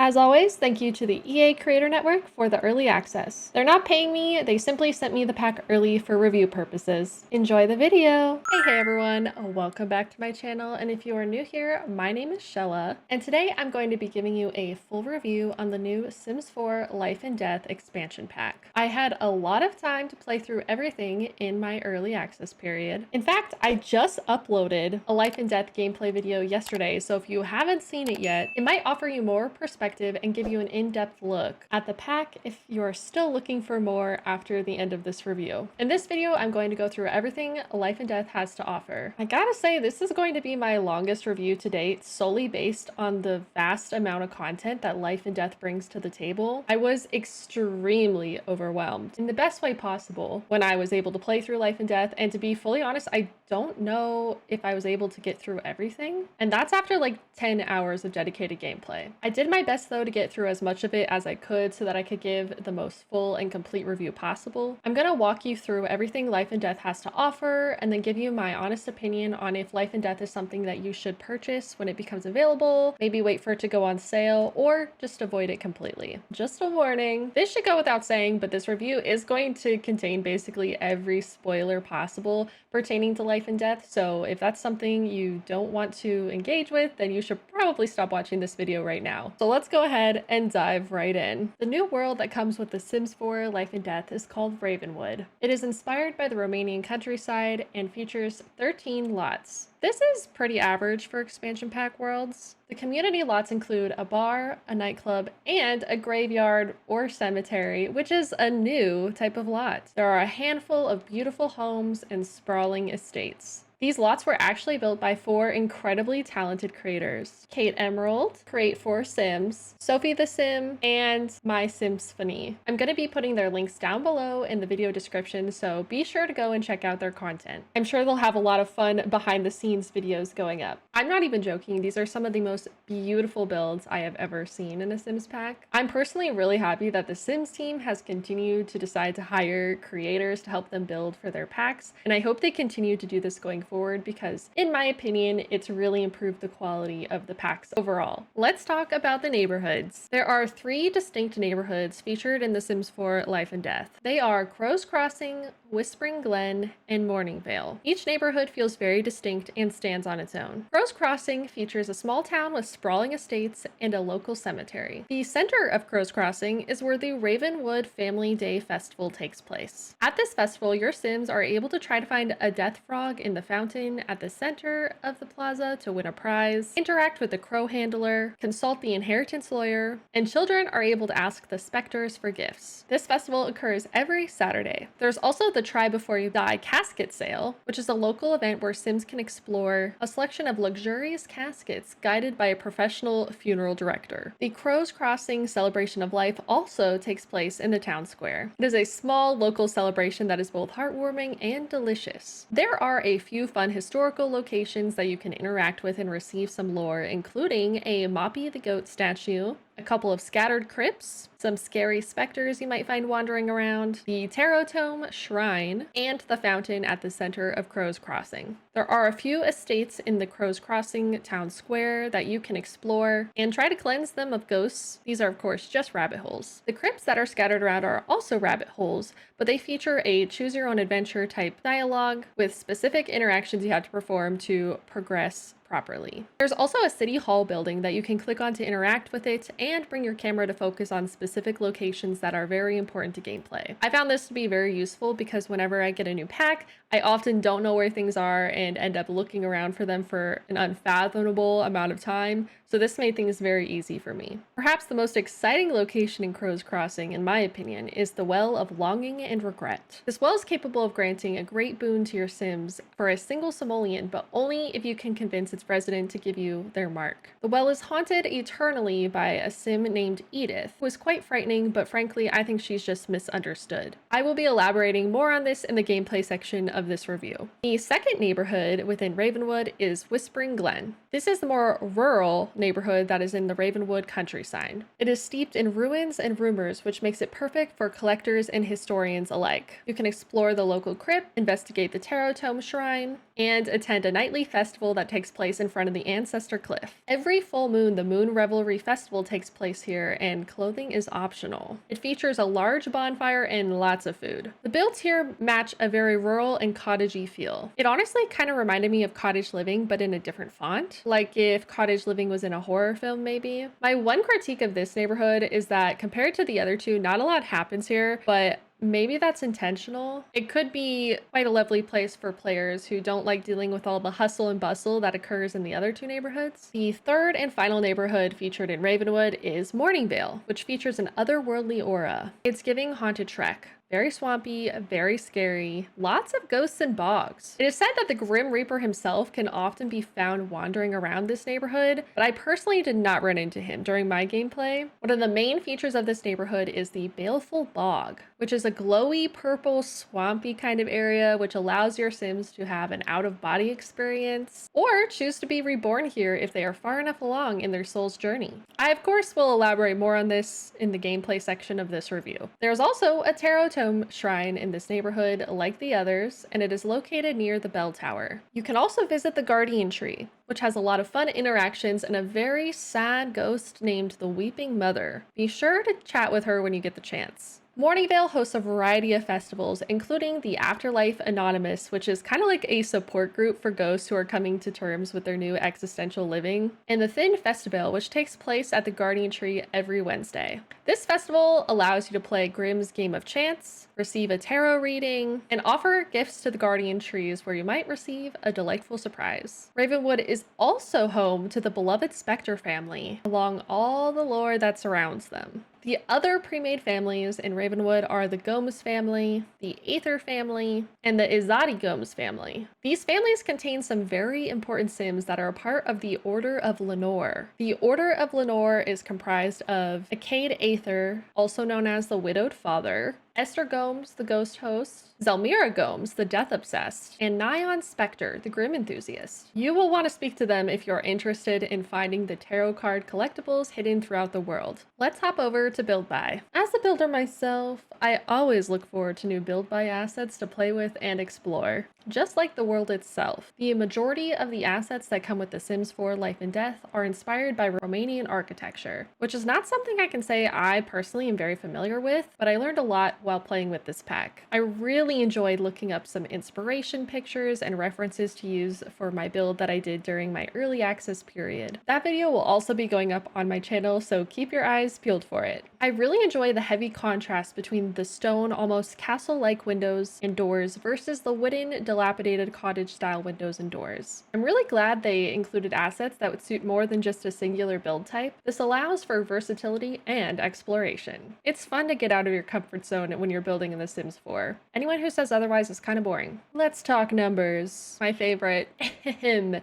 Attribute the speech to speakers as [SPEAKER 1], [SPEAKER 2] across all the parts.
[SPEAKER 1] As always, thank you to the EA Creator Network for the early access. They're not paying me, they simply sent me the pack early for review purposes. Enjoy the video! Hey everyone, welcome back to my channel, and if you are new here, my name is Shella, and today I'm going to be giving you a full review on the new Sims 4 Life and Death expansion pack. I had a lot of time to play through everything in my early access period. In fact, I just uploaded a Life and Death gameplay video yesterday, so if you haven't seen it yet, it might offer you more perspective and give you an in-depth look at the pack if you're still looking for more after the end of this review. In this video, I'm going to go through everything Life and Death has to offer. I gotta say, this is going to be my longest review to date, solely based on the vast amount of content that Life and Death brings to the table. I was extremely overwhelmed in the best way possible when I was able to play through Life and Death, and to be fully honest, I don't know if I was able to get through everything, and that's after like 10 hours of dedicated gameplay. I did my best though to get through as much of it as I could so that I could give the most full and complete review possible. I'm gonna walk you through everything Life and Death has to offer and then give you my honest opinion on if Life and Death is something that you should purchase when it becomes available, maybe wait for it to go on sale, or just avoid it completely. Just a warning, this should go without saying, but this review is going to contain basically every spoiler possible pertaining to Life and Death, so if that's something you don't want to engage with, then you should probably stop watching this video right now. So let's go ahead and dive right in. The new world that comes with The Sims 4 Life and Death is called Ravenwood. It is inspired by the Romanian countryside and features 13 lots. This is pretty average for expansion pack worlds. The community lots include a bar, a nightclub, and a graveyard or cemetery, which is a new type of lot. There are a handful of beautiful homes and sprawling estates. These lots were actually built by 4 incredibly talented creators: Kate Emerald, Create4Sims, Sophie the Sim, and My Simsphony. I'm going to be putting their links down below in the video description, so be sure to go and check out their content. I'm sure they'll have a lot of fun behind the scenes videos going up. I'm not even joking, these are some of the most beautiful builds I have ever seen in a Sims pack. I'm personally really happy that the Sims team has continued to decide to hire creators to help them build for their packs, and I hope they continue to do this going forward because, in my opinion, it's really improved the quality of the packs overall. Let's talk about the neighborhoods. There are 3 distinct neighborhoods featured in The Sims 4 Life and Death. They are Crow's Crossing, Whispering Glen, and Morningvale. Each neighborhood feels very distinct and stands on its own. Crow's Crossing features a small town with sprawling estates and a local cemetery. The center of Crow's Crossing is where the Ravenwood Family Day Festival takes place. At this festival, your Sims are able to try to find a death frog in the fountain at the center of the plaza to win a prize, interact with the crow handler, consult the inheritance lawyer, and children are able to ask the specters for gifts. This festival occurs every Saturday. There's also the Try Before You Die casket sale, which is a local event where Sims can explore a selection of luxurious caskets guided by a professional funeral director. The Crow's Crossing Celebration of Life also takes place in the town square. It is a small local celebration that is both heartwarming and delicious. There are a few fun historical locations that you can interact with and receive some lore, including a Moppy the Goat statue, a couple of scattered crypts, some scary specters you might find wandering around, the Tarot Tome Shrine, and the fountain at the center of Crow's Crossing. There are a few estates in the Crow's Crossing town square that you can explore and try to cleanse them of ghosts. These are of course just rabbit holes. The crypts that are scattered around are also rabbit holes, but they feature a choose your own adventure type dialogue with specific interactions you have to perform to progress properly. There's also a city hall building that you can click on to interact with it and bring your camera to focus on specific locations that are very important to gameplay. I found this to be very useful because whenever I get a new pack, I often don't know where things are and end up looking around for them for an unfathomable amount of time, so this made things very easy for me. Perhaps the most exciting location in Crow's Crossing, in my opinion, is the Well of Longing and Regret. This well is capable of granting a great boon to your Sims for a single simoleon, but only if you can convince its resident to give you their mark. The well is haunted eternally by a Sim named Edith, who is quite frightening, but frankly, I think she's just misunderstood. I will be elaborating more on this in the gameplay section of of this review. The second neighborhood within Ravenwood is Whispering Glen. This is the more rural neighborhood that is in the Ravenwood countryside. It is steeped in ruins and rumors, which makes it perfect for collectors and historians alike. You can explore the local crypt, investigate the Tarot Tome Shrine, and attend a nightly festival that takes place in front of the Ancestor Cliff. Every full moon, the Moon Revelry Festival takes place here, and clothing is optional. It features a large bonfire and lots of food. The builds here match a very rural and cottagey feel. It honestly kind of reminded me of Cottage Living, but in a different font. Like if Cottage Living was in a horror film, maybe. My one critique of this neighborhood is that compared to the other two, not a lot happens here, but maybe that's intentional. It could be quite a lovely place for players who don't like dealing with all the hustle and bustle that occurs in the other two neighborhoods. The third and final neighborhood featured in Ravenwood is Morningvale, which features an otherworldly aura. It's giving Haunted Trek. Very swampy, very scary, lots of ghosts and bogs. It is said that the Grim Reaper himself can often be found wandering around this neighborhood, but I personally did not run into him during my gameplay. One of the main features of this neighborhood is the Baleful Bog, which is a glowy purple swampy kind of area which allows your Sims to have an out-of-body experience or choose to be reborn here if they are far enough along in their soul's journey. I of course will elaborate more on this in the gameplay section of this review. There's also a Tarot Tome Shrine in this neighborhood like the others, and it is located near the bell tower. You can also visit the Guardian Tree, which has a lot of fun interactions and a very sad ghost named the Weeping Mother. Be sure to chat with her when you get the chance. Morningvale hosts a variety of festivals, including the Afterlife Anonymous, which is kind of like a support group for ghosts who are coming to terms with their new existential living, and the Thin Festival, which takes place at the Guardian Tree every Wednesday. This festival allows you to play Grimm's Game of Chance, receive a tarot reading, and offer gifts to the Guardian Trees where you might receive a delightful surprise. Ravenwood is also home to the beloved Spectre family, along all the lore that surrounds them. The other pre-made families in Ravenwood are the Gomes family, the Aether family, and the Izadi Gomes family. These families contain some very important Sims that are a part of the Order of Lenore. The Order of Lenore is comprised of Acade Aether, also known as the Widowed Father, Esther Gomes, the Ghost Host, Zelmira Gomes, the Death Obsessed, and Nyan Spectre, the Grim Enthusiast. You will want to speak to them if you're interested in finding the tarot card collectibles hidden throughout the world. Let's hop over to Build Buy. As a builder myself, I always look forward to new Build Buy assets to play with and explore. Just like the world itself, the majority of the assets that come with The Sims 4 Life and Death are inspired by Romanian architecture, which is not something I can say I personally am very familiar with, but I learned a lot while playing with this pack. I really enjoyed looking up some inspiration pictures and references to use for my build that I did during my early access period. That video will also be going up on my channel, so keep your eyes peeled for it. I really enjoy the heavy contrast between the stone, almost castle-like windows and doors versus the wooden, dilapidated cottage-style windows and doors. I'm really glad they included assets that would suit more than just a singular build type. This allows for versatility and exploration. It's fun to get out of your comfort zone when you're building in The Sims 4. Anyone who says otherwise is kind of boring. Let's talk numbers. My favorite.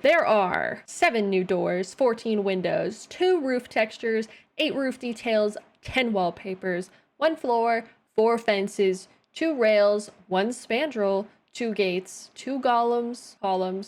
[SPEAKER 1] There are 7 new doors, 14 windows, 2 roof textures, 8 roof details, 10 wallpapers, 1 floor, 4 fences, 2 rails, 1 spandrel, 2 gates, 2 columns, 1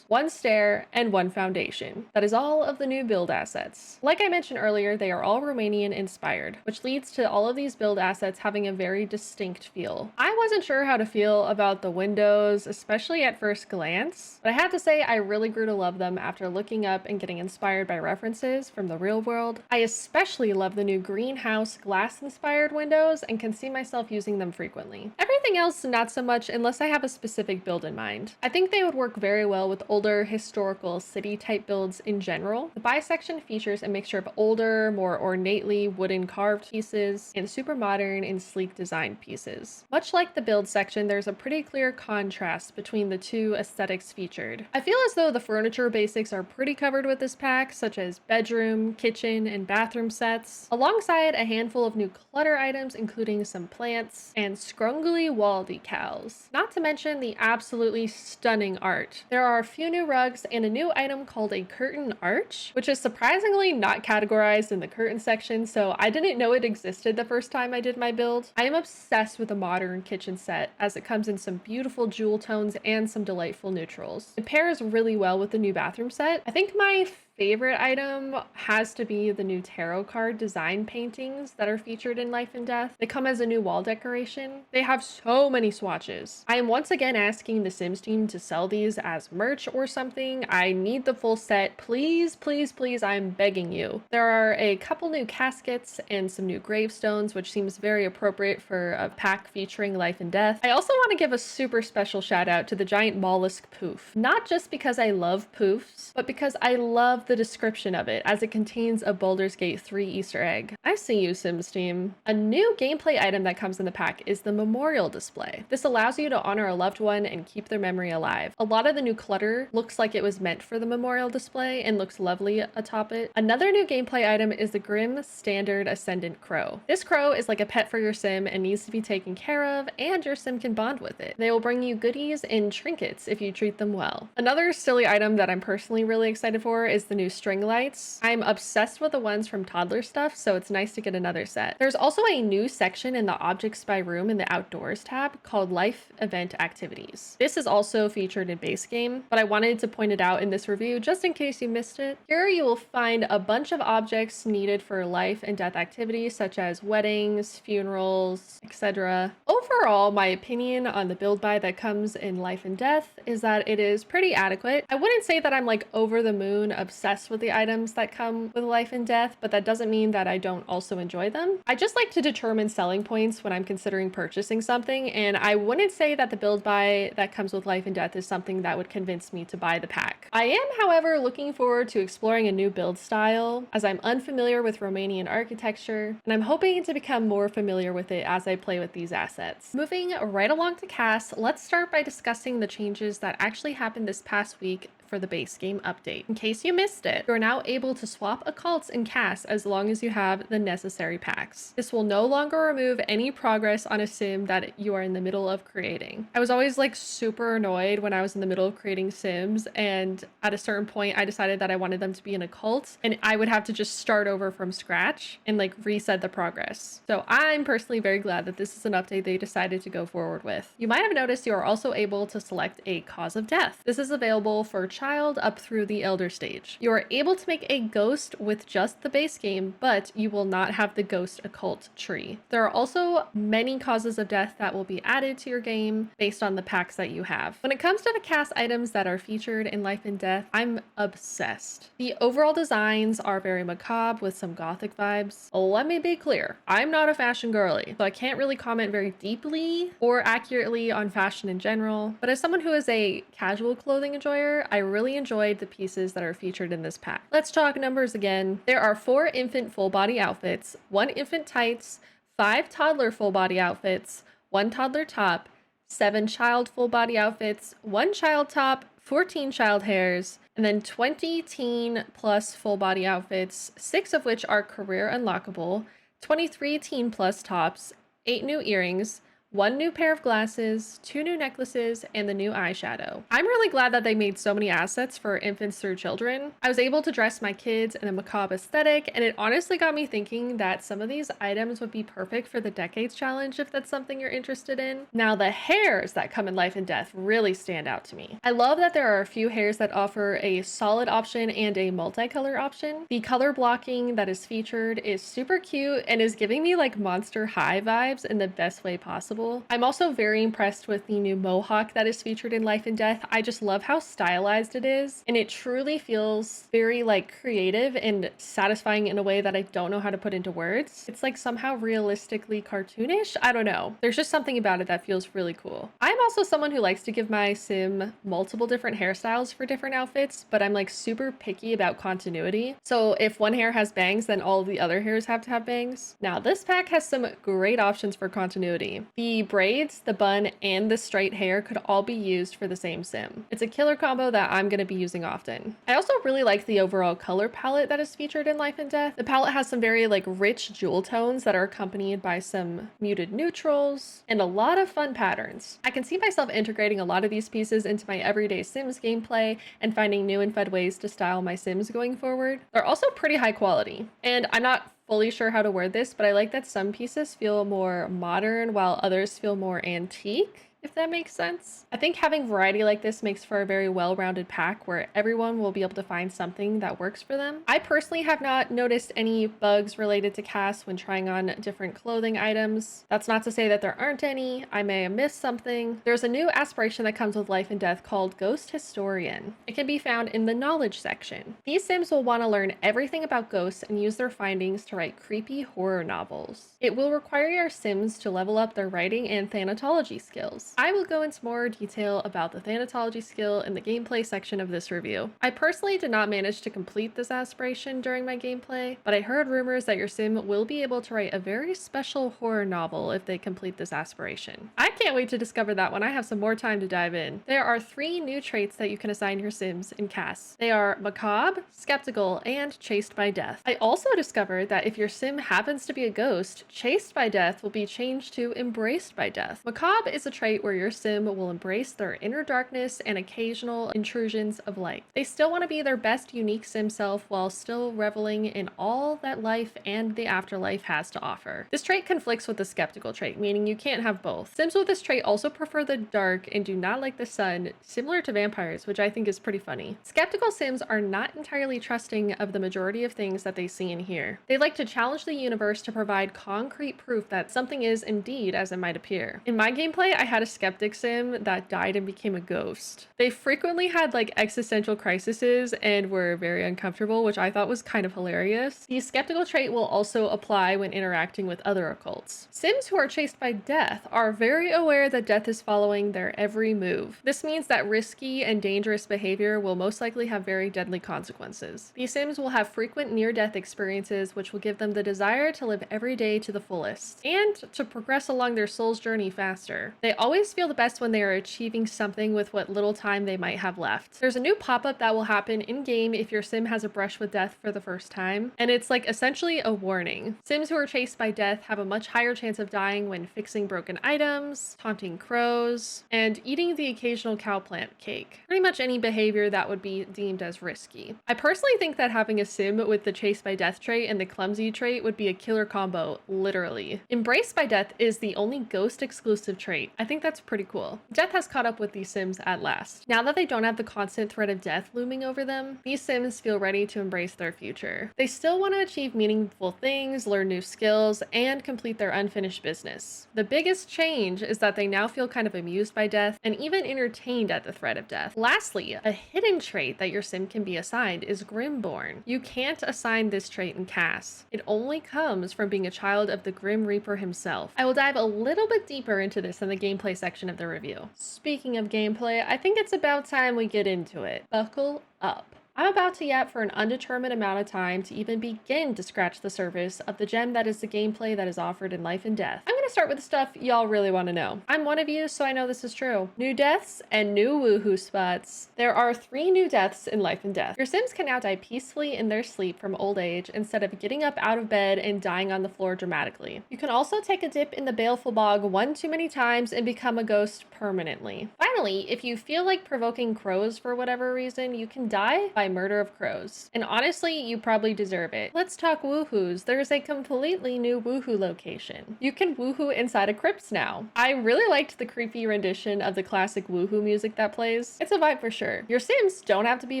[SPEAKER 1] stair, and 1 foundation. That is all of the new build assets. Like I mentioned earlier, they are all Romanian inspired, which leads to all of these build assets having a very distinct feel. I wasn't sure how to feel about the windows, especially at first glance, but I have to say I really grew to love them after looking up and getting inspired by references from the real world. I especially love the new greenhouse glass inspired windows and can see myself using them frequently. Everything else not so much unless I have a specific build in mind. I think they would work very well with older historical city type builds in general. The buy section features a mixture of older, more ornately wooden carved pieces and super modern and sleek design pieces. Much like the build section, there's a pretty clear contrast between the two aesthetics featured. I feel as though the furniture basics are pretty covered with this pack, such as bedroom, kitchen, and bathroom sets, alongside a handful of new clutter items including some plants and scrungly wall decals. decals, not to mention the absolutely stunning art. There are a few new rugs and a new item called a curtain arch, which is surprisingly not categorized in the curtain section, so I didn't know it existed the first time I did my build. I am obsessed with the modern kitchen set as it comes in some beautiful jewel tones and some delightful neutrals. It pairs really well with the new bathroom set. I think my favorite item has to be the new tarot card design paintings that are featured in Life and Death. They come as a new wall decoration. They have so many swatches. I am once again asking the Sims team to sell these as merch or something. I need the full set. Please, please, please, I'm begging you. There are a couple new caskets and some new gravestones, which seems very appropriate for a pack featuring Life and Death. I also want to give a super special shout out to the giant mollusk poof. Not just because I love poofs, but because I love the description of it, as it contains a Baldur's Gate 3 Easter egg. I see you, Sims team. A new gameplay item that comes in the pack is the memorial display. This allows you to honor a loved one and keep their memory alive. A lot of the new clutter looks like it was meant for the memorial display and looks lovely atop it. Another new gameplay item is the Grim Standard Ascendant Crow. This crow is like a pet for your sim and needs to be taken care of, and your sim can bond with it. They will bring you goodies and trinkets if you treat them well. Another silly item that I'm personally really excited for is the new string lights. I'm obsessed with the ones from Toddler Stuff, so it's nice to get another set. There's also a new section in the Objects by Room in the Outdoors tab called Life Event Activities. This is also featured in base game, but I wanted to point it out in this review just in case you missed it. Here you will find a bunch of objects needed for life and death activities such as weddings, funerals, etc. Overall, my opinion on the build buy that comes in Life and Death is that it is pretty adequate. I wouldn't say that I'm like over the moon obsessed with the items that come with Life and Death, but that doesn't mean that I don't also enjoy them. I just like to determine selling points when I'm considering purchasing something, and I wouldn't say that the build buy that comes with Life and Death is something that would convince me to buy the pack. I am, however, looking forward to exploring a new build style, as I'm unfamiliar with Romanian architecture, and I'm hoping to become more familiar with it as I play with these assets. Moving right along to cast, let's start by discussing the changes that actually happened this past week for the base game update. In case you missed it, you're now able to swap occults and casts as long as you have the necessary packs. This will no longer remove any progress on a sim that you are in the middle of creating. I was always like super annoyed when I was in the middle of creating sims, and at a certain point I decided that I wanted them to be an occult, and I would have to just start over from scratch and like reset the progress. So I'm personally very glad that this is an update they decided to go forward with. You might have noticed you are also able to select a cause of death. This is available for child up through the elder stage. You are able to make a ghost with just the base game, but you will not have the ghost occult tree. There are also many causes of death that will be added to your game based on the packs that you have. When it comes to the cast items that are featured in Life and Death, I'm obsessed. The overall designs are very macabre with some gothic vibes. Let me be clear, I'm not a fashion girly, so I can't really comment very deeply or accurately on fashion in general, but as someone who is a casual clothing enjoyer, I really enjoyed the pieces that are featured in this pack. Let's talk numbers again. There are 4 infant full body outfits, 1 infant tights, 5 toddler full body outfits, 1 toddler top, 7 child full body outfits, 1 child top, 14 child hairs, and then 20 teen plus full body outfits, 6 of which are career unlockable, 23 teen plus tops, 8 new earrings, 1 new pair of glasses, 2 new necklaces, and the new eyeshadow. I'm really glad that they made so many assets for infants through children. I was able to dress my kids in a macabre aesthetic, and it honestly got me thinking that some of these items would be perfect for the Decades Challenge if that's something you're interested in. Now, the hairs that come in Life and Death really stand out to me. I love that there are a few hairs that offer a solid option and a multicolor option. The color blocking that is featured is super cute and is giving me like Monster High vibes in the best way possible. I'm also very impressed with the new mohawk that is featured in Life and Death. I just love how stylized it is, and it truly feels very like creative and satisfying in a way that I don't know how to put into words. It's like somehow realistically cartoonish. I don't know. There's just something about it that feels really cool. I'm also someone who likes to give my sim multiple different hairstyles for different outfits, but I'm like super picky about continuity. So if one hair has bangs, then all the other hairs have to have bangs. Now this pack has some great options for continuity. The The braids, the bun, and the straight hair could all be used for the same sim. It's a killer combo that I'm going to be using often. I also really like the overall color palette that is featured in Life and Death. The palette has some very rich jewel tones that are accompanied by some muted neutrals and a lot of fun patterns. I can see myself integrating a lot of these pieces into my everyday Sims gameplay and finding new and fun ways to style my Sims going forward. They're also pretty high quality, and I'm not fully sure how to word this, but I like that some pieces feel more modern while others feel more antique, if that makes sense. I think having variety like this makes for a very well-rounded pack where everyone will be able to find something that works for them. I personally have not noticed any bugs related to casts when trying on different clothing items. That's not to say that there aren't any. I may have missed something. There's a new aspiration that comes with Life and Death called Ghost Historian. It can be found in the knowledge section. These Sims will want to learn everything about ghosts and use their findings to write creepy horror novels. It will require your Sims to level up their writing and Thanatology skills. I will go into more detail about the Thanatology skill in the gameplay section of this review. I personally did not manage to complete this aspiration during my gameplay, but I heard rumors that your sim will be able to write a very special horror novel if they complete this aspiration. I can't wait to discover that when I have some more time to dive in. There are 3 new traits that you can assign your Sims in casts. They are macabre, skeptical, and chased by death. I also discovered that if your sim happens to be a ghost, chased by death will be changed to embraced by death. Macabre is a trait where your sim will embrace their inner darkness and occasional intrusions of light. They still want to be their best unique sim self while still reveling in all that life and the afterlife has to offer. This trait conflicts with the skeptical trait, meaning you can't have both. Sims with this trait also prefer the dark and do not like the sun, similar to vampires, which I think is pretty funny. Skeptical Sims are not entirely trusting of the majority of things that they see and hear. They like to challenge the universe to provide concrete proof that something is indeed as it might appear. In my gameplay, I had a skeptic sim that died and became a ghost. They frequently had existential crises and were very uncomfortable, which I thought was kind of hilarious. The skeptical trait will also apply when interacting with other occults. Sims who are chased by death are very aware that death is following their every move. This means that risky and dangerous behavior will most likely have very deadly consequences. These Sims will have frequent near-death experiences, which will give them the desire to live every day to the fullest and to progress along their soul's journey faster. They always feel the best when they are achieving something with what little time they might have left. There's a new pop-up that will happen in-game if your sim has a brush with death for the first time, and it's essentially a warning. Sims who are chased by death have a much higher chance of dying when fixing broken items, taunting crows, and eating the occasional cowplant cake. Pretty much any behavior that would be deemed as risky. I personally think that having a sim with the chased by death trait and the clumsy trait would be a killer combo, literally. Embraced by death is the only ghost exclusive trait. I think that's pretty cool. Death has caught up with these Sims at last. Now that they don't have the constant threat of death looming over them, these Sims feel ready to embrace their future. They still want to achieve meaningful things, learn new skills, and complete their unfinished business. The biggest change is that they now feel kind of amused by death and even entertained at the threat of death. Lastly, a hidden trait that your sim can be assigned is Grimborn. You can't assign this trait in casts. It only comes from being a child of the Grim Reaper himself. I will dive a little bit deeper into this in the gameplay section of the review. Speaking of gameplay, I think it's about time we get into it. Buckle up. I'm about to yap for an undetermined amount of time to even begin to scratch the surface of the gem that is the gameplay that is offered in Life and Death. I'm gonna start with the stuff y'all really want to know. I'm one of you, so I know this is true. New deaths and new woohoo spots. There are 3 new deaths in Life and Death. Your Sims can now die peacefully in their sleep from old age instead of getting up out of bed and dying on the floor dramatically. You can also take a dip in the baleful bog one too many times and become a ghost permanently. Finally, if you feel like provoking crows for whatever reason, you can die by murder of crows. And honestly, you probably deserve it. Let's talk woohoos. There's a completely new woohoo location. You can woohoo inside of crypts now. I really liked the creepy rendition of the classic woohoo music that plays. It's a vibe for sure. Your Sims don't have to be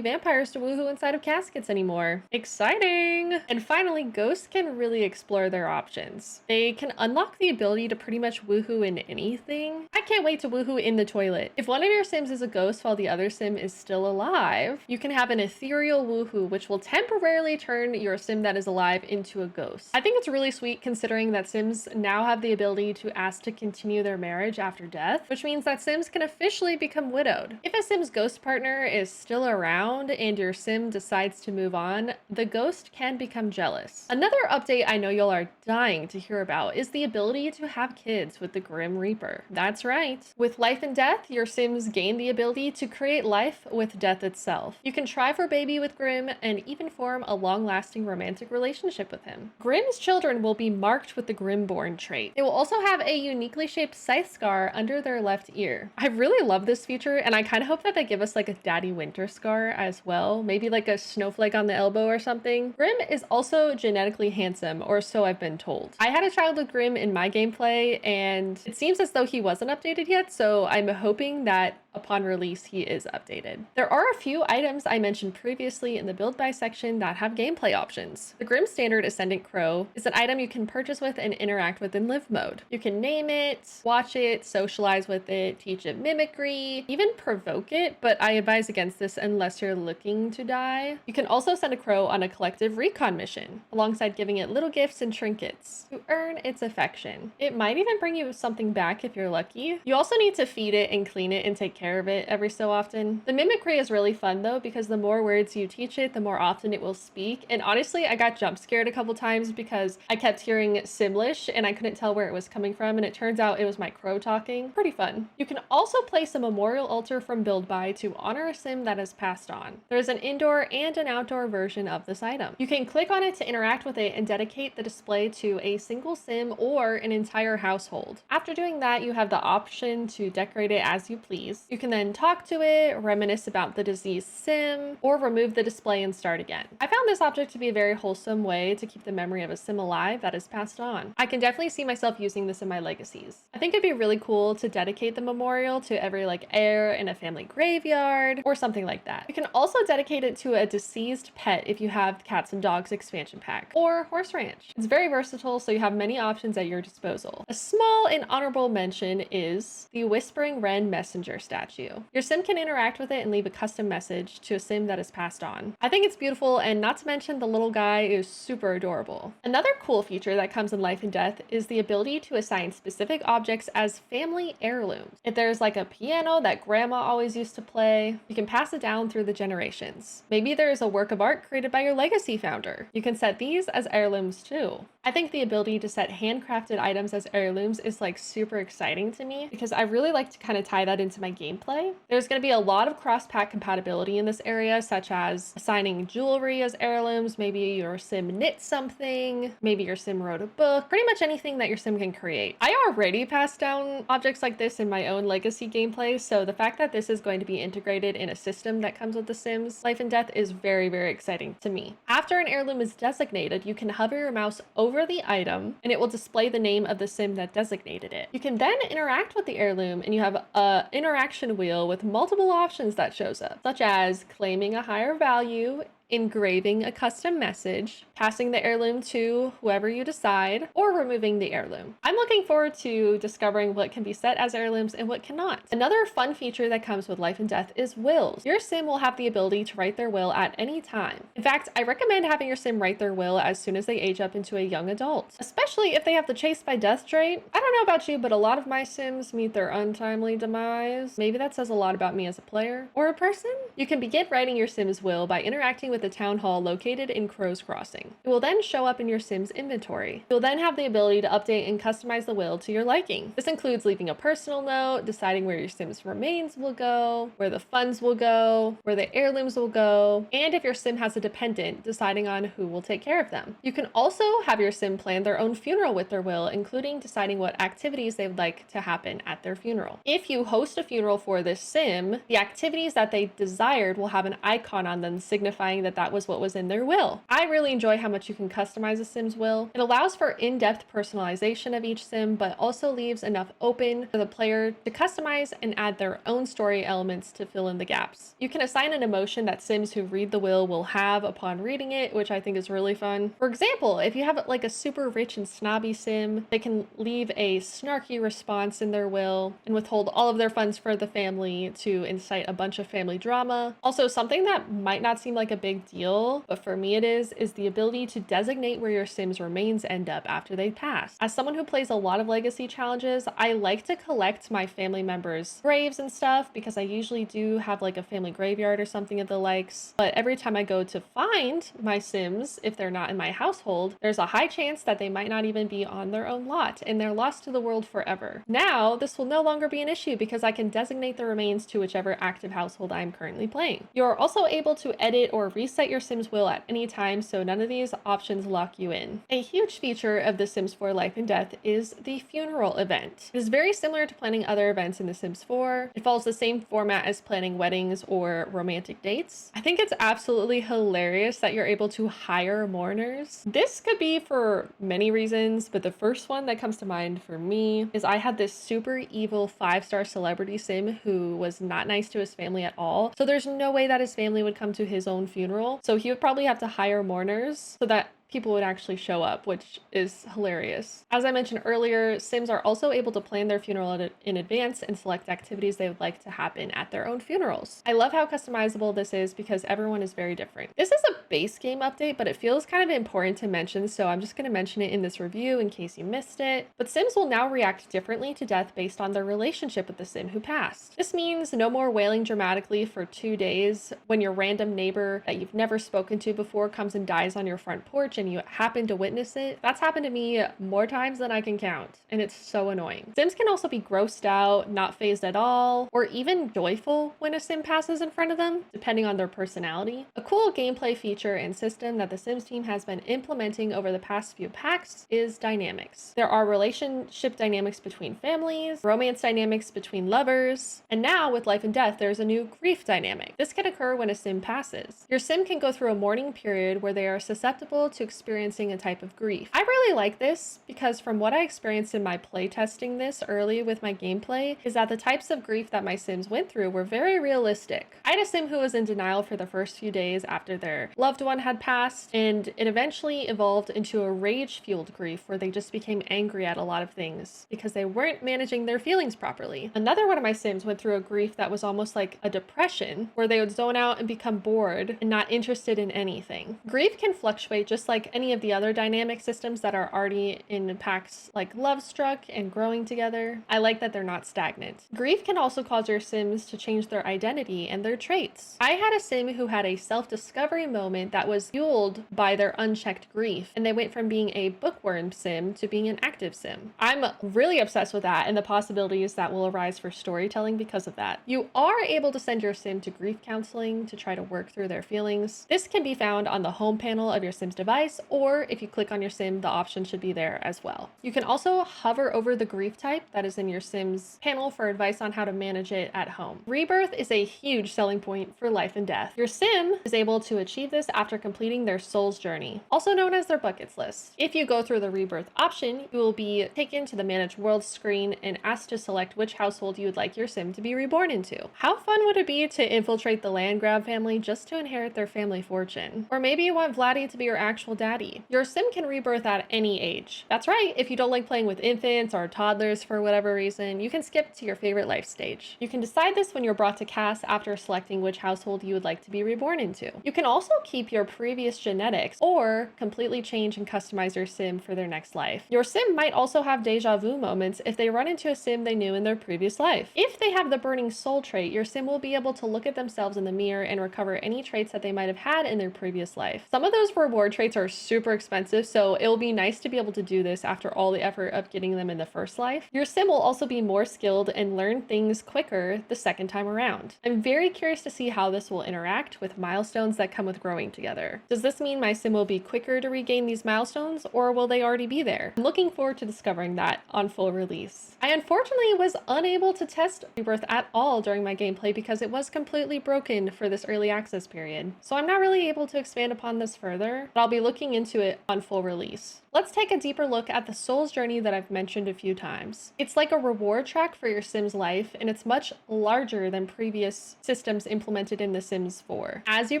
[SPEAKER 1] vampires to woohoo inside of caskets anymore. Exciting! And finally, ghosts can really explore their options. They can unlock the ability to pretty much woohoo in anything. I can't wait to woohoo in the toilet. If one of your sims is a ghost while the other sim is still alive, you can have an ethereal woohoo, which will temporarily turn your sim that is alive into a ghost. I think it's really sweet considering that sims now have the ability to ask to continue their marriage after death, which means that sims can officially become widowed. If a sim's ghost partner is still around and your sim decides to move on, the ghost can become jealous. Another update I know y'all are dying to hear about is the ability to have kids with the Grim Reaper. That's right. With life and death, your sims gain the ability to create life with death itself. You can try for baby with Grim and even form a long-lasting romantic relationship with him. Grim's children will be marked with the Grimborn trait. They will also have a uniquely shaped scythe scar under their left ear. I really love this feature, and I kind of hope that they give us like a Daddy Winter scar as well. Maybe like a snowflake on the elbow or something. Grim is also genetically handsome, or so I've been told. I had a child with Grim in my gameplay, and it seems as though he wasn't updated yet, so I'm hoping that upon release he is updated. There are a few items I mentioned previously in the build by section that have gameplay options. The Grim Standard Ascendant Crow is an item you can purchase with and interact with in live mode. You can name it, watch it, socialize with it, teach it mimicry, even provoke it, but I advise against this unless you're looking to die. You can also send a crow on a collective recon mission, alongside giving it little gifts and trinkets to earn its affection. It might even bring you something back if you're lucky. You also need to feed it and clean it and take care of it every so often. The mimicry is really fun though, because the more words you teach it, the more often it will speak. And honestly, I got jump scared a couple times because I kept hearing Simlish and I couldn't tell where it was coming from, and it turns out it was my crow talking. Pretty fun. You can also place a memorial altar from build by to honor a sim that has passed on. There's an indoor and an outdoor version of this item. You can click on it to interact with it and dedicate the display to a single sim or an entire household. After doing that, you have the option to decorate it as you please. You can then talk to it, reminisce about the deceased sim, or remove the display and start again. I found this object to be a very wholesome way to keep the memory of a sim alive that has passed on. I can definitely see myself using this in my legacies. I think it'd be really cool to dedicate the memorial to every heir in a family graveyard or something like that. You can also dedicate it to a deceased pet if you have the Cats and Dogs expansion pack or Horse Ranch. It's very versatile, so you have many options at your disposal. A small and honorable mention is the Whispering Wren Messenger statue. Your sim can interact with it and leave a custom message to a sim that has passed on. I think it's beautiful, and not to mention the little guy is super adorable. Another cool feature that comes in Life and Death is the ability to assign specific objects as family heirlooms. If there's like a piano that grandma always used to play, you can pass it down through the generations. Maybe there's a work of art created by your legacy founder. You can set these as heirlooms too. I think the ability to set handcrafted items as heirlooms is super exciting to me, because I really like to kind of tie that into my gameplay. There's going to be a lot of cross-pack compatibility in this area, such as assigning jewelry as heirlooms. Maybe your sim knit something, maybe your sim wrote a book, pretty much anything that your sim can create. I already passed down objects like this in my own legacy gameplay, so the fact that this is going to be integrated in a system that comes with The Sims Life and Death is very, very exciting to me. After an heirloom is designated, you can hover your mouse over the item and it will display the name of the sim that designated it. You can then interact with the heirloom, and you have an interaction wheel with multiple options that shows up, such as claiming a higher value, engraving a custom message, passing the heirloom to whoever you decide, or removing the heirloom. I'm looking forward to discovering what can be set as heirlooms and what cannot. Another fun feature that comes with Life and Death is wills. Your sim will have the ability to write their will at any time. In fact, I recommend having your sim write their will as soon as they age up into a young adult, especially if they have the chased by death trait. I don't know about you, but a lot of my sims meet their untimely demise. Maybe that says a lot about me as a player or a person. You can begin writing your sim's will by interacting with the town hall located in Crow's Crossing. It will then show up in your sim's inventory. You'll then have the ability to update and customize the will to your liking. This includes leaving a personal note, deciding where your sim's remains will go, where the funds will go, where the heirlooms will go, and if your sim has a dependent, deciding on who will take care of them. You can also have your sim plan their own funeral with their will, including deciding what activities they would like to happen at their funeral. If you host a funeral for this sim, the activities that they desired will have an icon on them signifying that that that was what was in their will. I really enjoy how much you can customize a Sim's will. It allows for in-depth personalization of each Sim, but also leaves enough open for the player to customize and add their own story elements to fill in the gaps. You can assign an emotion that Sims who read the will have upon reading it, which I think is really fun. For example, if you have like a super rich and snobby Sim, they can leave a snarky response in their will and withhold all of their funds for the family to incite a bunch of family drama. Also, something that might not seem like a big deal, but for me it is the ability to designate where your Sim's remains end up after they pass. As someone who plays a lot of legacy challenges, I like to collect my family members' graves and stuff because I usually do have like a family graveyard or something of the likes. But every time I go to find my Sims, if they're not in my household, there's a high chance that they might not even be on their own lot and they're lost to the world forever. Now, this will no longer be an issue because I can designate the remains to whichever active household I am currently playing. You're also able to edit or reset your Sim's will at any time, so none of these options lock you in. A huge feature of The Sims 4 Life and Death is the funeral event. It is very similar to planning other events in The Sims 4. It follows the same format as planning weddings or romantic dates. I think it's absolutely hilarious that you're able to hire mourners. This could be for many reasons, but the first one that comes to mind for me is I had this super evil 5-star celebrity Sim who was not nice to his family at all. So there's no way that his family would come to his own funeral. So he would probably have to hire mourners so that people would actually show up, which is hilarious. As I mentioned earlier, Sims are also able to plan their funeral in advance and select activities they would like to happen at their own funerals. I love how customizable this is because everyone is very different. This is a base game update, but it feels kind of important to mention, so I'm just going to mention it in this review in case you missed it. But Sims will now react differently to death based on their relationship with the Sim who passed. This means no more wailing dramatically for 2 days when your random neighbor that you've never spoken to before comes and dies on your front porch and you happen to witness it. That's happened to me more times than I can count, and it's so annoying. Sims can also be grossed out, not fazed at all, or even joyful when a Sim passes in front of them, depending on their personality. A cool gameplay feature and system that the Sims team has been implementing over the past few packs is dynamics. There are relationship dynamics between families, romance dynamics between lovers, and now with Life and Death, there's a new grief dynamic. This can occur when a Sim passes. Your Sim can go through a mourning period where they are susceptible to experiencing a type of grief. I really like this because from what I experienced in my playtesting this early with my gameplay is that the types of grief that my Sims went through were very realistic. I had a Sim who was in denial for the first few days after their loved one had passed, and it eventually evolved into a rage-fueled grief where they just became angry at a lot of things because they weren't managing their feelings properly. Another one of my Sims went through a grief that was almost like a depression where they would zone out and become bored and not interested in anything. Grief can fluctuate just like any of the other dynamic systems that are already in packs like Love Struck and Growing Together. I like that they're not stagnant. Grief can also cause your Sims to change their identity and their traits. I had a Sim who had a self-discovery moment that was fueled by their unchecked grief, and they went from being a bookworm Sim to being an active Sim. I'm really obsessed with that and the possibilities that will arise for storytelling because of that. You are able to send your Sim to grief counseling to try to work through their feelings. This can be found on the home panel of your Sim's device, or if you click on your Sim, the option should be there as well. You can also hover over the grief type that is in your Sim's panel for advice on how to manage it at home. Rebirth is a huge selling point for Life and Death. Your Sim is able to achieve this after completing their soul's journey, also known as their buckets list. If you go through the Rebirth option, you will be taken to the Manage Worlds screen and asked to select which household you would like your Sim to be reborn into. How fun would it be to infiltrate the land grab family just to inherit their family fortune? Or maybe you want Vladdy to be your actual daddy. Your Sim can rebirth at any age. That's right, if you don't like playing with infants or toddlers for whatever reason, you can skip to your favorite life stage. You can decide this when you're brought to cast after selecting which household you would like to be reborn into. You can also keep your previous genetics or completely change and customize your Sim for their next life. Your Sim might also have deja vu moments if they run into a Sim they knew in their previous life. If they have the burning soul trait, your Sim will be able to look at themselves in the mirror and recover any traits that they might have had in their previous life. Some of those reward traits are super expensive, so it'll be nice to be able to do this after all the effort of getting them in the first life. Your sim will also be more skilled and learn things quicker the second time around. I'm very curious to see how this will interact with milestones that come with growing together. Does this mean my sim will be quicker to regain these milestones, or will they already be there? I'm looking forward to discovering that on full release. I unfortunately was unable to test Rebirth at all during my gameplay because it was completely broken for this early access period. So I'm not really able to expand upon this further, but I'll be looking into it on full release. Let's take a deeper look at the Soul's Journey that I've mentioned a few times. It's like a reward track for your Sim's life, and it's much larger than previous systems implemented in The Sims 4. As you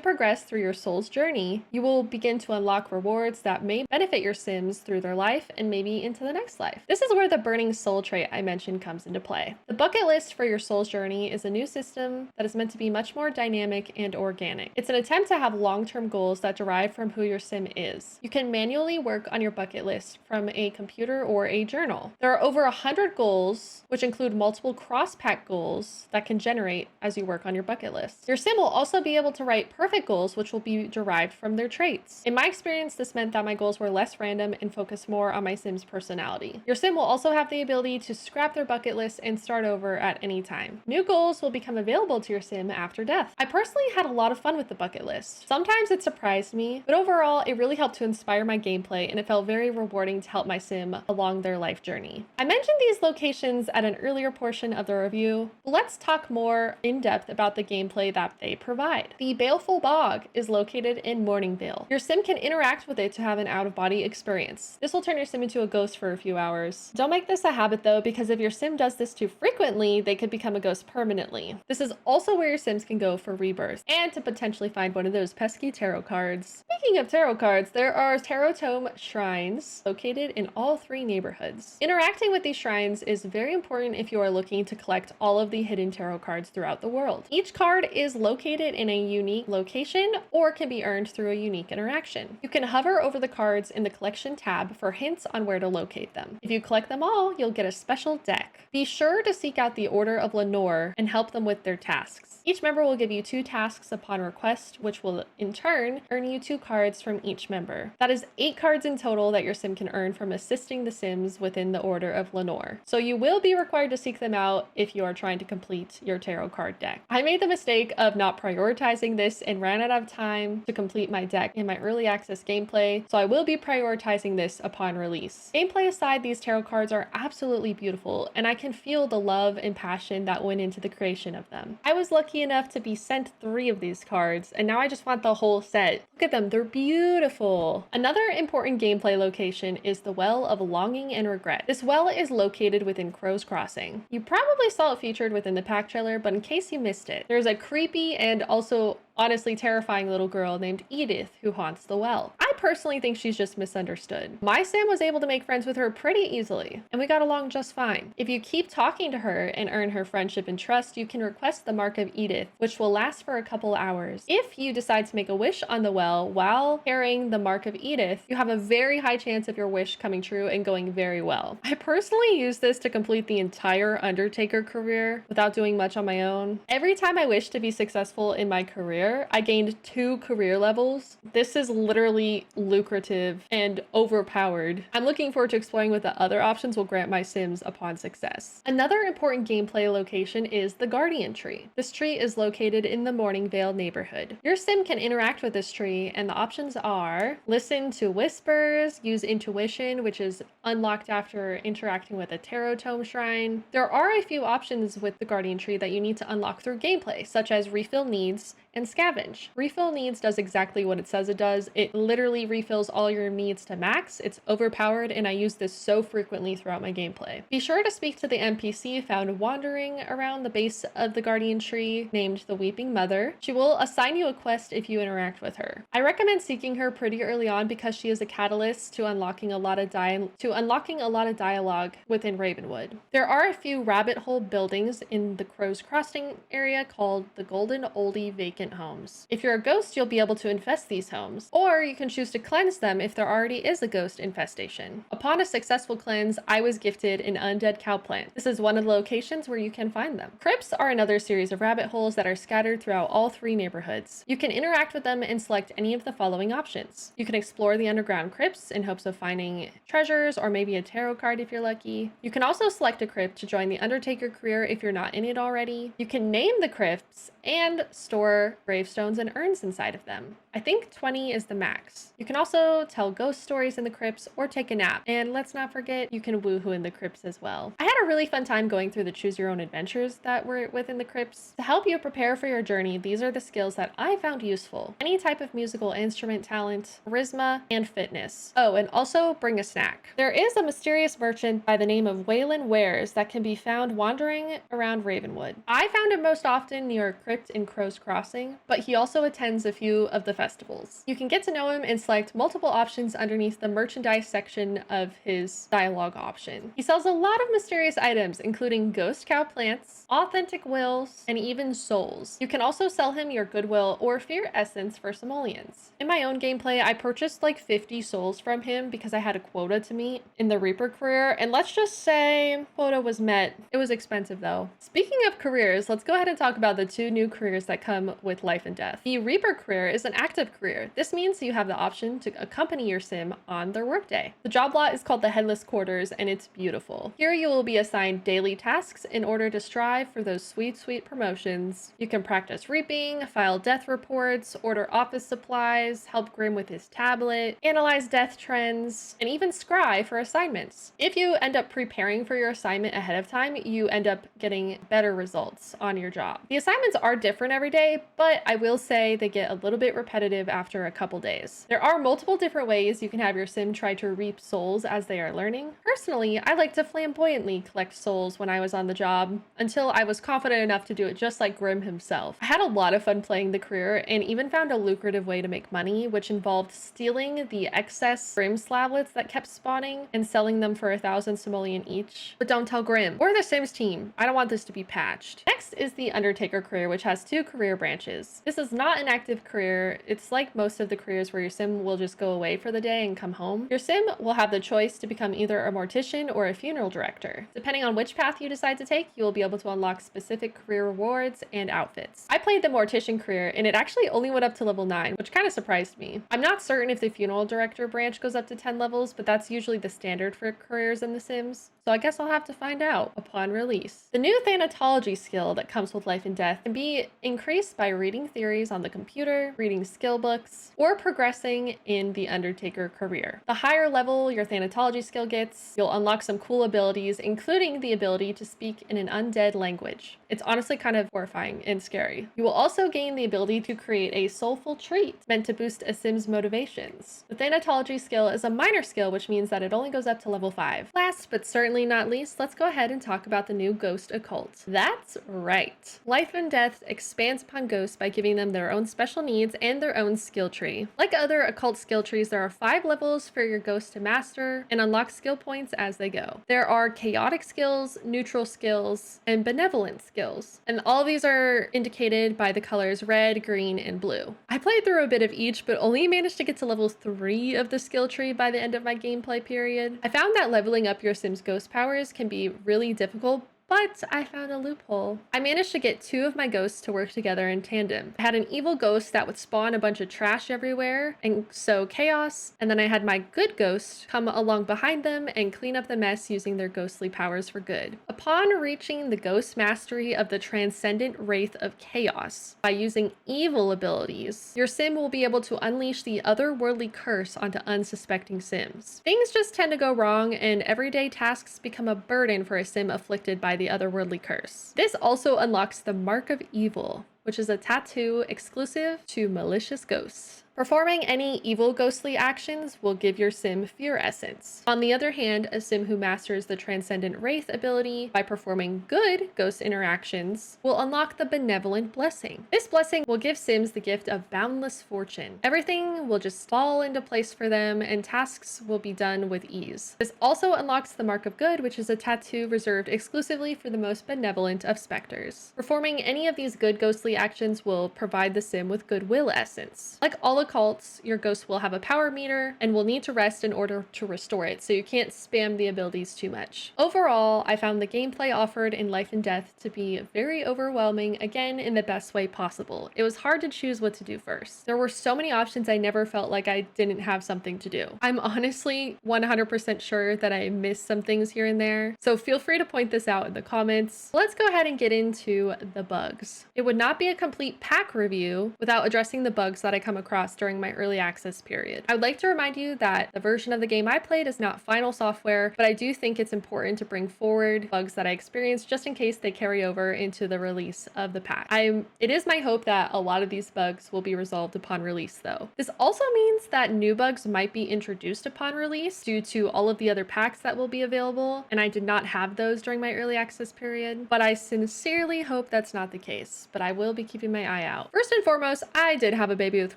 [SPEAKER 1] progress through your Soul's Journey, you will begin to unlock rewards that may benefit your Sims through their life and maybe into the next life. This is where the Burning Soul trait I mentioned comes into play. The bucket list for your Soul's Journey is a new system that is meant to be much more dynamic and organic. It's an attempt to have long-term goals that derive from who your Sim is. You can manually work on your bucket list from a computer or a journal. There are over 100 goals, which include multiple cross-pack goals that can generate as you work on your bucket list. Your Sim will also be able to write perfect goals, which will be derived from their traits. In my experience, this meant that my goals were less random and focused more on my Sim's personality. Your Sim will also have the ability to scrap their bucket list and start over at any time. New goals will become available to your Sim after death. I personally had a lot of fun with the bucket list. Sometimes it surprised me, but overall, it really helped to inspire my gameplay, and it felt very rewarding to help my Sim along their life journey. I mentioned these locations at an earlier portion of the review, but let's talk more in depth about the gameplay that they provide. The Baleful Bog is located in Morningvale. Your Sim can interact with it to have an out-of-body experience. This will turn your Sim into a ghost for a few hours. Don't make this a habit though, because if your Sim does this too frequently, they could become a ghost permanently. This is also where your Sims can go for rebirth and to potentially find one of those pesky tarot cards. Speaking of tarot cards, there are tarot tome shrines located in all 3 neighborhoods. Interacting with these shrines is very important if you are looking to collect all of the hidden tarot cards throughout the world. Each card is located in a unique location or can be earned through a unique interaction. You can hover over the cards in the collection tab for hints on where to locate them. If you collect them all, you'll get a special deck. Be sure to seek out the Order of Lenore and help them with their tasks. Each member will give you 2 tasks upon request, which will in turn earn you 2 cards from each member. That is 8 cards in total that your Sim can earn from assisting the Sims within the Order of Lenore. So you will be required to seek them out if you are trying to complete your tarot card deck. I made the mistake of not prioritizing this and ran out of time to complete my deck in my early access gameplay, so I will be prioritizing this upon release. Gameplay aside, these tarot cards are absolutely beautiful, and I can feel the love and passion that went into the creation of them. I was lucky enough to be sent 3 of these cards, and now I just want the whole set. Look at them, they're beautiful. Another important gameplay location is the Well of Longing and Regret. This well is located within Crow's Crossing. You probably saw it featured within the pack trailer, but in case you missed it, there's a creepy and also honestly terrifying little girl named Edith who haunts the well. I personally think she's just misunderstood. My Sim was able to make friends with her pretty easily, and we got along just fine. If you keep talking to her and earn her friendship and trust, you can request the Mark of Edith, which will last for a couple hours. If you decide to make a wish on the well while carrying the Mark of Edith, you have a very high chance of your wish coming true and going very well. I personally used this to complete the entire Undertaker career without doing much on my own. Every time I wished to be successful in my career, I gained 2 career levels. This is literally lucrative and overpowered. I'm looking forward to exploring what the other options will grant my Sims upon success. Another important gameplay location is the Guardian Tree. This tree is located in the Morningvale neighborhood. Your Sim can interact with this tree, and the options are listen to whispers, use intuition, which is unlocked after interacting with a tarot tome shrine. There are a few options with the Guardian Tree that you need to unlock through gameplay, such as refill needs and scavenge. Refill needs does exactly what it says it does. It literally refills all your needs to max. It's overpowered, and I use this so frequently throughout my gameplay. Be sure to speak to the NPC found wandering around the base of the Guardian Tree named the Weeping Mother. She will assign you a quest if you interact with her. I recommend seeking her pretty early on because she is a catalyst to unlocking a lot of dialogue within Ravenwood. There are a few rabbit hole buildings in the Crow's Crossing area called the Golden Oldie Vacant vacant homes. If you're a ghost, you'll be able to infest these homes, or you can choose to cleanse them if there already is a ghost infestation. Upon a successful cleanse, I was gifted an undead cow plant. This is one of the locations where you can find them. Crypts are another series of rabbit holes that are scattered throughout all 3 neighborhoods. You can interact with them and select any of the following options. You can explore the underground crypts in hopes of finding treasures or maybe a tarot card if you're lucky. You can also select a crypt to join the Undertaker career if you're not in it already. You can name the crypts and store gravestones and urns inside of them. I think 20 is the max. You can also tell ghost stories in the crypts or take a nap. And let's not forget, you can woohoo in the crypts as well. I had a really fun time going through the choose your own adventures that were within the crypts. To help you prepare for your journey, these are the skills that I found useful. Any type of musical instrument talent, charisma, and fitness. Oh, and also bring a snack. There is a mysterious merchant by the name of Waylon Wares that can be found wandering around Ravenwood. I found him most often near a crypt in Crow's Crossing, but he also attends a few of the festivals. You can get to know him and select multiple options underneath the merchandise section of his dialogue option. He sells a lot of mysterious items, including ghost cow plants, authentic wills, and even souls. You can also sell him your goodwill or fear essence for simoleons. In my own gameplay, I purchased like 50 souls from him because I had a quota to meet in the Reaper career, and let's just say quota was met. It was expensive though. Speaking of careers, let's go ahead and talk about the 2 new careers that come with life and death. The Reaper career is an active career. This means you have the option to accompany your sim on their workday. The job lot is called the Headless Quarters, and it's beautiful. Here you will be assigned daily tasks in order to strive for those sweet promotions. You can practice reaping, file death reports, order office supplies, help Grim with his tablet, analyze death trends, and even scry for assignments. If you end up preparing for your assignment ahead of time, you end up getting better results on your job. The assignments are different every day, but I will say they get a little bit repetitive after a couple days. There are multiple different ways you can have your sim try to reap souls as they are learning. Personally, I like to flamboyantly collect souls when I was on the job until I was confident enough to do it just like Grim himself. I had a lot of fun playing the career and even found a lucrative way to make money, which involved stealing the excess Grim slablets that kept spawning and selling them for 1,000 simoleon each. But don't tell Grim or the Sims team. I don't want this to be patched. Next is the Undertaker career, which has 2 career branches. This is not an active career. It's like most of the careers where your sim will just go away for the day and come home. Your sim will have the choice to become either a mortician or a funeral director. Depending on which path you decide to take, you will be able to unlock specific career rewards and outfits. I played the mortician career and it actually only went up to level 9, which kind of surprised me. I'm not certain if the funeral director branch goes up to 10 levels, but that's usually the standard for careers in The Sims. So I guess I'll have to find out upon release. The new Thanatology skill that comes with life and death can be increased by reading theories on the computer, reading skill books, or progressing in the Undertaker career. The higher level your Thanatology skill gets, you'll unlock some cool abilities, including the ability to speak in an undead language. It's honestly kind of horrifying and scary. You will also gain the ability to create a soulful treat meant to boost a sim's motivations. The Thanatology skill is a minor skill, which means that it only goes up to level 5. Last but certainly not least, let's go ahead and talk about the new Ghost Occult. That's right. Life and Death expands upon ghosts by giving them their own special needs and their own skill tree. Like other occult skill trees, there are 5 levels for your ghost to master and unlock skill points as they go. There are chaotic skills, neutral skills, and benevolent skills. And all of these are indicated by the colors red, green, and blue. I played through a bit of each, but only managed to get to level 3 of the skill tree by the end of my gameplay period. I found that leveling up your Sim's ghost powers can be really difficult, but I found a loophole. I managed to get 2 of my ghosts to work together in tandem. I had an evil ghost that would spawn a bunch of trash everywhere and sow chaos, and then I had my good ghost come along behind them and clean up the mess using their ghostly powers for good. Upon reaching the ghost mastery of the Transcendent Wraith of Chaos by using evil abilities, your sim will be able to unleash the otherworldly curse onto unsuspecting sims. Things just tend to go wrong, and everyday tasks become a burden for a sim afflicted by the otherworldly curse. This also unlocks the Mark of Evil, which is a tattoo exclusive to malicious ghosts. Performing any evil ghostly actions will give your sim fear essence. On the other hand, a sim who masters the transcendent wraith ability by performing good ghost interactions will unlock the benevolent blessing. This blessing will give sims the gift of boundless fortune. Everything will just fall into place for them and tasks will be done with ease. This also unlocks the mark of good, which is a tattoo reserved exclusively for the most benevolent of specters. Performing any of these good ghostly actions will provide the sim with goodwill essence. Like all occults, your ghost will have a power meter and will need to rest in order to restore it, so you can't spam the abilities too much. Overall, I found the gameplay offered in Life and Death to be very overwhelming, again in the best way possible. It was hard to choose what to do first. There were so many options I never felt like I didn't have something to do. I'm honestly 100% sure that I missed some things here and there, so feel free to point this out in the comments. Let's go ahead and get into the bugs. It would not be a complete pack review without addressing the bugs that I come across during my early access period. I would like to remind you that the version of the game I played is not final software, but I do think it's important to bring forward bugs that I experienced just in case they carry over into the release of the pack. It is my hope that a lot of these bugs will be resolved upon release though. This also means that new bugs might be introduced upon release due to all of the other packs that will be available, and I did not have those during my early access period, but I sincerely hope that's not the case, but I will be keeping my eye out. First and foremost, I did have a baby with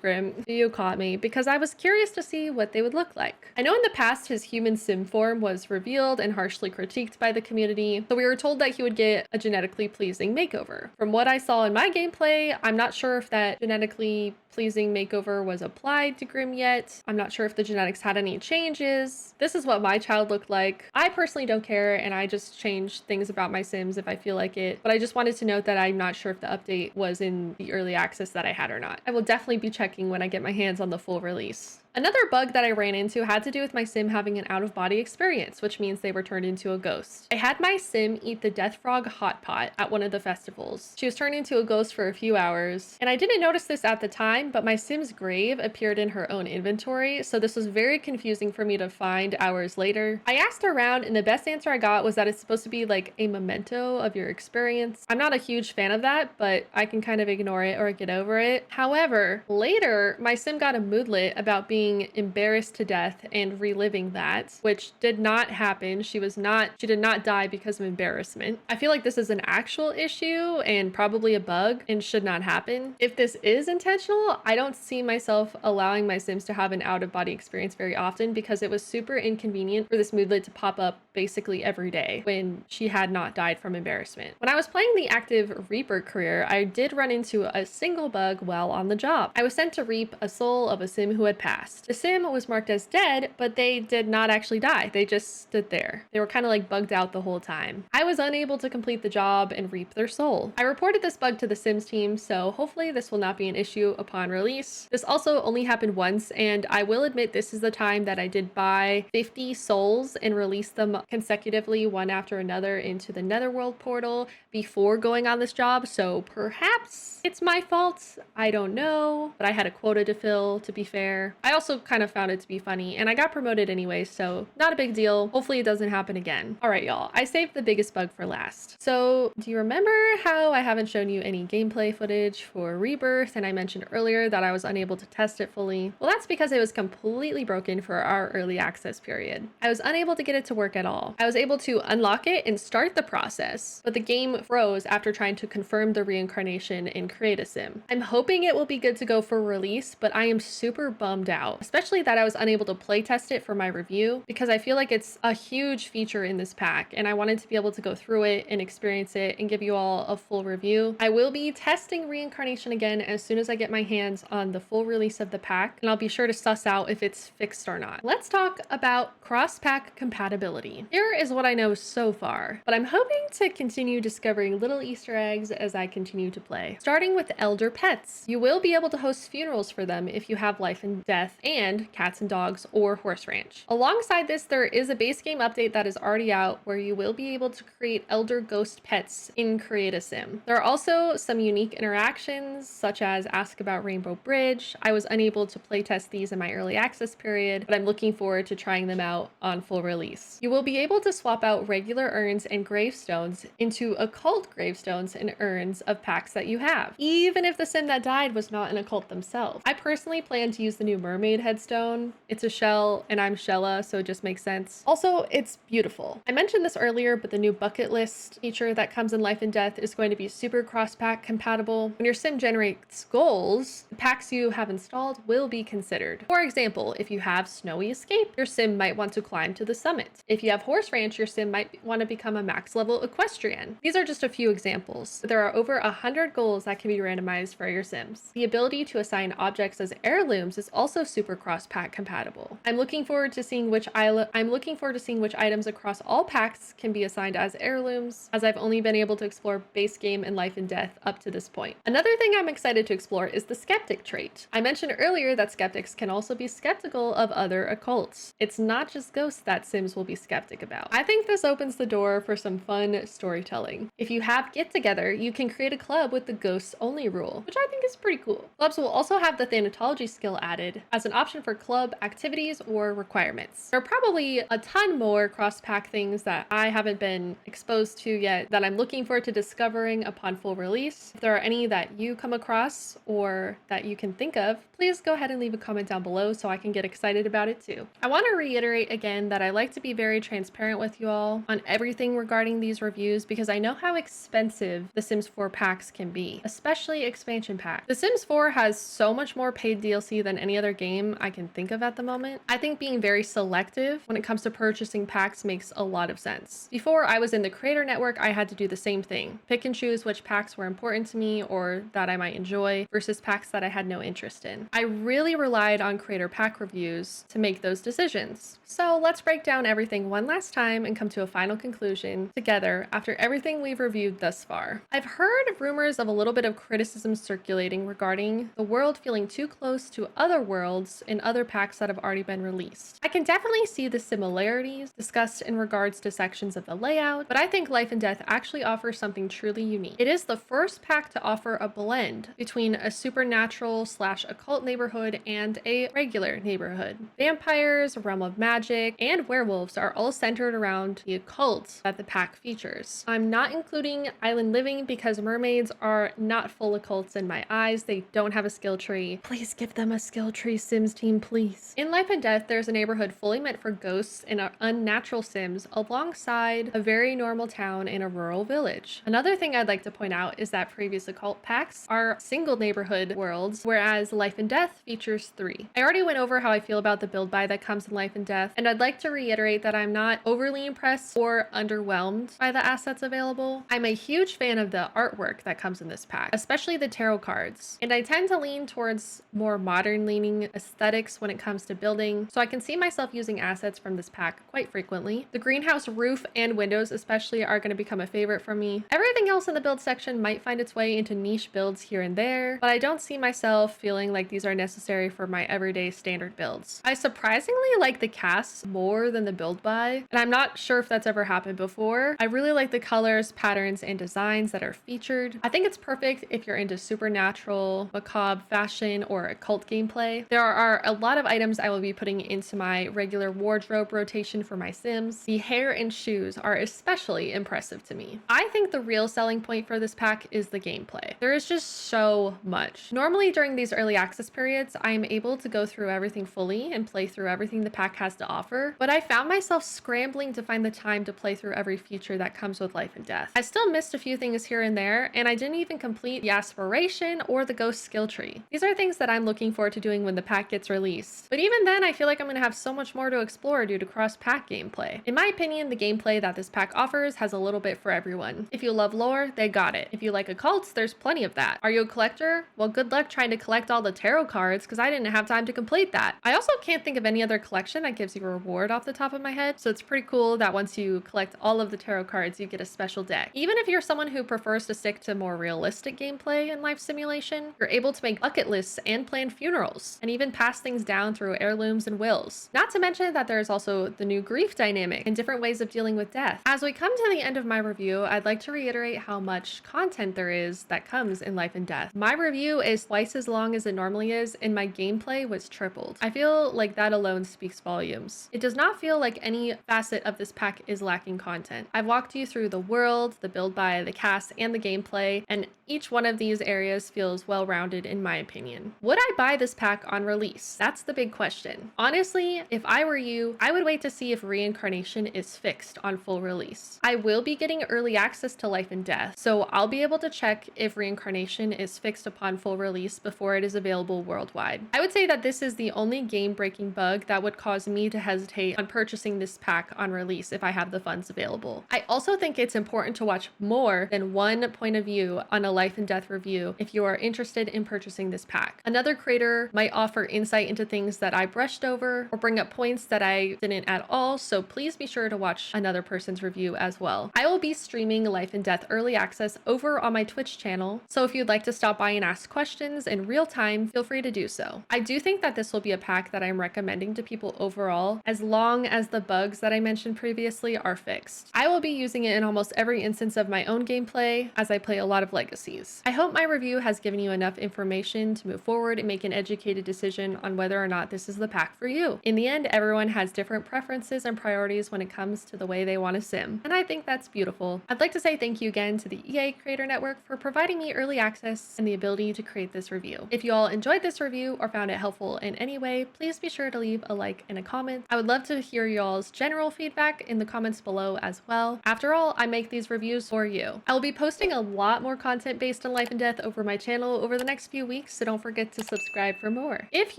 [SPEAKER 1] Grim. You caught me because I was curious to see what they would look like. I know in the past his human sim form was revealed and harshly critiqued by the community, so we were told that he would get a genetically pleasing makeover. From what I saw in my gameplay, I'm not sure if that genetically pleasing makeover was applied to Grim yet. I'm not sure if the genetics had any changes. This is what my child looked like. I personally don't care, and I just change things about my sims if I feel like it, but I just wanted to note that I'm not sure if the update was in the early access that I had or not. I will definitely be checking when I get my hands on the full release. Another bug that I ran into had to do with my sim having an out-of-body experience, which means they were turned into a ghost. I had my sim eat the Death Frog hot pot at one of the festivals. She was turned into a ghost for a few hours, and I didn't notice this at the time, but my sim's grave appeared in her own inventory, so this was very confusing for me to find hours later. I asked around, and the best answer I got was that it's supposed to be like a memento of your experience. I'm not a huge fan of that, but I can kind of ignore it or get over it. However, later, my sim got a moodlet about being embarrassed to death and reliving that, which did not happen. She did not die because of embarrassment. I feel like this is an actual issue and probably a bug and should not happen. If this is intentional, I don't see myself allowing my sims to have an out-of-body experience very often because it was super inconvenient for this moodlet to pop up basically every day when she had not died from embarrassment. When I was playing the active Reaper career, I did run into a single bug while on the job. I was sent to reap a soul of a sim who had passed. The sim was marked as dead, but they did not actually die. They just stood there. They were kind of like bugged out the whole time. I was unable to complete the job and reap their soul. I reported this bug to the Sims team, so hopefully this will not be an issue upon release. This also only happened once, and I will admit this is the time that I did buy 50 souls and release them consecutively one after another into the Netherworld portal before going on this job, so perhaps it's my fault. I don't know, but I had a quota to fill, to be fair. I also kind of found it to be funny, and I got promoted anyway, so not a big deal. Hopefully it doesn't happen again. All right, y'all, I saved the biggest bug for last. So do you remember how I haven't shown you any gameplay footage for Rebirth, and I mentioned earlier that I was unable to test it fully? Well, that's because it was completely broken for our early access period. I was unable to get it to work at all. I was able to unlock it and start the process, but the game froze after trying to confirm the reincarnation and create a sim. I'm hoping it will be good to go for release, but I am super bummed out, especially that I was unable to play test it for my review because I feel like it's a huge feature in this pack and I wanted to be able to go through it and experience it and give you all a full review. I will be testing reincarnation again as soon as I get my hands on the full release of the pack, and I'll be sure to suss out if it's fixed or not. Let's talk about cross-pack compatibility. Here is what I know so far, but I'm hoping to continue discovering little Easter eggs as I continue to play. Starting with elder pets. You will be able to host funerals for them if you have Life and Death Death, and Cats and Dogs or Horse Ranch. Alongside this, there is a base game update that is already out where you will be able to create elder ghost pets in Create a Sim. There are also some unique interactions, such as Ask About Rainbow Bridge. I was unable to playtest these in my early access period, but I'm looking forward to trying them out on full release. You will be able to swap out regular urns and gravestones into occult gravestones and urns of packs that you have, even if the sim that died was not an occult themselves. I personally plan to use the new mermaid headstone. It's a shell and I'm Shella, so it just makes sense. Also, it's beautiful. I mentioned this earlier, but the new bucket list feature that comes in Life and Death is going to be super cross-pack compatible. When your sim generates goals, the packs you have installed will be considered. For example, if you have Snowy Escape, your sim might want to climb to the summit. If you have Horse Ranch, your sim might want to become a max level equestrian. These are just a few examples. There are over 100 goals that can be randomized for your sims. The ability to assign objects as heirlooms is also super cross-pack compatible. I'm looking forward to seeing which items across all packs can be assigned as heirlooms, as I've only been able to explore base game and Life and Death up to this point. Another thing I'm excited to explore is the skeptic trait. I mentioned earlier that skeptics can also be skeptical of other occults. It's not just ghosts that sims will be skeptic about. I think this opens the door for some fun storytelling. If you have Get Together, you can create a club with the ghosts only rule, which I think is pretty cool. Clubs will also have the Thanatology skill added as an option for club activities or requirements. There are probably a ton more cross-pack things that I haven't been exposed to yet that I'm looking forward to discovering upon full release. If there are any that you come across or that you can think of, please go ahead and leave a comment down below so I can get excited about it too. I want to reiterate again that I like to be very transparent with you all on everything regarding these reviews because I know how expensive the Sims 4 packs can be, especially expansion packs. The Sims 4 has so much more paid DLC than any other game I can think of at the moment. I think being very selective when it comes to purchasing packs makes a lot of sense. Before I was in the creator network, I had to do the same thing. Pick and choose which packs were important to me or that I might enjoy versus packs that I had no interest in. I really relied on creator pack reviews to make those decisions. So let's break down everything one last time and come to a final conclusion together after everything we've reviewed thus far. I've heard rumors of a little bit of criticism circulating regarding the world feeling too close to other worlds in other packs that have already been released. I can definitely see the similarities discussed in regards to sections of the layout, but I think Life and Death actually offers something truly unique. It is the first pack to offer a blend between a supernatural / occult neighborhood and a regular neighborhood. Vampires, a realm of magic, and werewolves are all centered around the occult that the pack features. I'm not including island living because mermaids are not full occults in my eyes. They don't have a skill tree. Please give them a skill tree, Sims team, please. In Life and Death, there's a neighborhood fully meant for ghosts and unnatural sims alongside a very normal town in a rural village. Another thing I'd like to point out is that previous occult packs are single neighborhood worlds, whereas Life and Death features 3. I already went over how I feel about the build buy that comes in Life and Death, and I'd like to reiterate that I'm not overly impressed or underwhelmed by the assets available. I'm a huge fan of the artwork that comes in this pack, especially the tarot cards, and I tend to lean towards more modern leaning aesthetics when it comes to building, so I can see myself using assets from this pack quite frequently. The greenhouse roof and windows especially are going to become a favorite for me. Everything else in the build section might find its way into niche builds here and there, but I don't see myself feeling like these are necessary for my everyday standard builds. I surprisingly like the casts more than the build buy, and I'm not sure if that's ever happened before. I really like the colors, patterns, and designs that are featured. I think it's perfect if you're into supernatural, macabre fashion, or occult gameplay. There are a lot of items I will be putting into my regular wardrobe rotation for my Sims. The hair and shoes are especially impressive to me. I think the real selling point for this pack is the gameplay. There is just so much. Normally during these early access periods, I'm able to go through everything fully and play through everything the pack has to offer, but I found myself scrambling to find the time to play through every feature that comes with Life and Death. I still missed a few things here and there, and I didn't even complete the aspiration or the ghost skill tree. These are things that I'm looking forward to doing when the pack gets released. But even then, I feel like I'm going to have so much more to explore due to cross-pack gameplay. In my opinion, the gameplay that this pack offers has a little bit for everyone. If you love lore, they got it. If you like occults, there's plenty of that. Are you a collector? Well, good luck trying to collect all the tarot cards because I didn't have time to complete that. I also can't think of any other collection that gives you a reward off the top of my head, so it's pretty cool that once you collect all of the tarot cards, you get a special deck. Even if you're someone who prefers to stick to more realistic gameplay and life simulation, you're able to make bucket lists and plan funerals, and even even pass things down through heirlooms and wills. Not to mention that there's also the new grief dynamic and different ways of dealing with death. As we come to the end of my review, I'd like to reiterate how much content there is that comes in Life and Death. My review is twice as long as it normally is, and my gameplay was tripled. I feel like that alone speaks volumes. It does not feel like any facet of this pack is lacking content. I've walked you through the world, the build by, the cast, and the gameplay, and each one of these areas feels well-rounded in my opinion. Would I buy this pack on release? That's the big question. Honestly, if I were you, I would wait to see if reincarnation is fixed on full release. I will be getting early access to Life and Death, so I'll be able to check if reincarnation is fixed upon full release before it is available worldwide. I would say that this is the only game-breaking bug that would cause me to hesitate on purchasing this pack on release if I have the funds available. I also think it's important to watch more than one point of view on a Life and Death review if you are interested in purchasing this pack. Another creator might offer insight into things that I brushed over or bring up points that I didn't at all, so please be sure to watch another person's review as well. I will be streaming Life and Death early access over on my Twitch channel, so if you'd like to stop by and ask questions in real time, feel free to do so. I do think that this will be a pack that I'm recommending to people overall, as long as the bugs that I mentioned previously are fixed. I will be using it in almost every instance of my own gameplay as I play a lot of legacies. I hope my review has given you enough information to move forward and make an educated decision on whether or not this is the pack for you. In the end, everyone has different preferences and priorities when it comes to the way they want to sim, and I think that's beautiful. I'd like to say thank you again to the EA Creator Network for providing me early access and the ability to create this review. If you all enjoyed this review or found it helpful in any way, please be sure to leave a like and a comment. I would love to hear y'all's general feedback in the comments below as well. After all, I make these reviews for you. I will be posting a lot more content based on Life and Death over my channel over the next few weeks, so don't forget to subscribe for more. If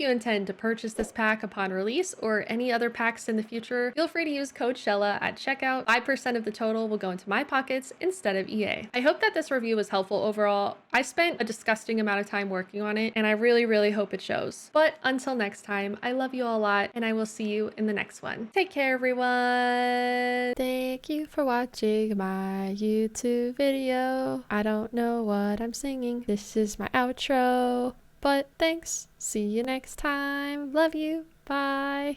[SPEAKER 1] you intend to purchase this pack upon release or any other packs in the future, feel free to use code Risshella at checkout. 5% of the total will go into my pockets instead of EA. I hope that this review was helpful overall. I spent a disgusting amount of time working on it, and I really hope it shows. But until next time, I love you all a lot, and I will see you in the next one. Take care, everyone. Thank you for watching my YouTube video. I don't know what I'm singing. This is my outro, but thanks. See you next time. Love you. Bye.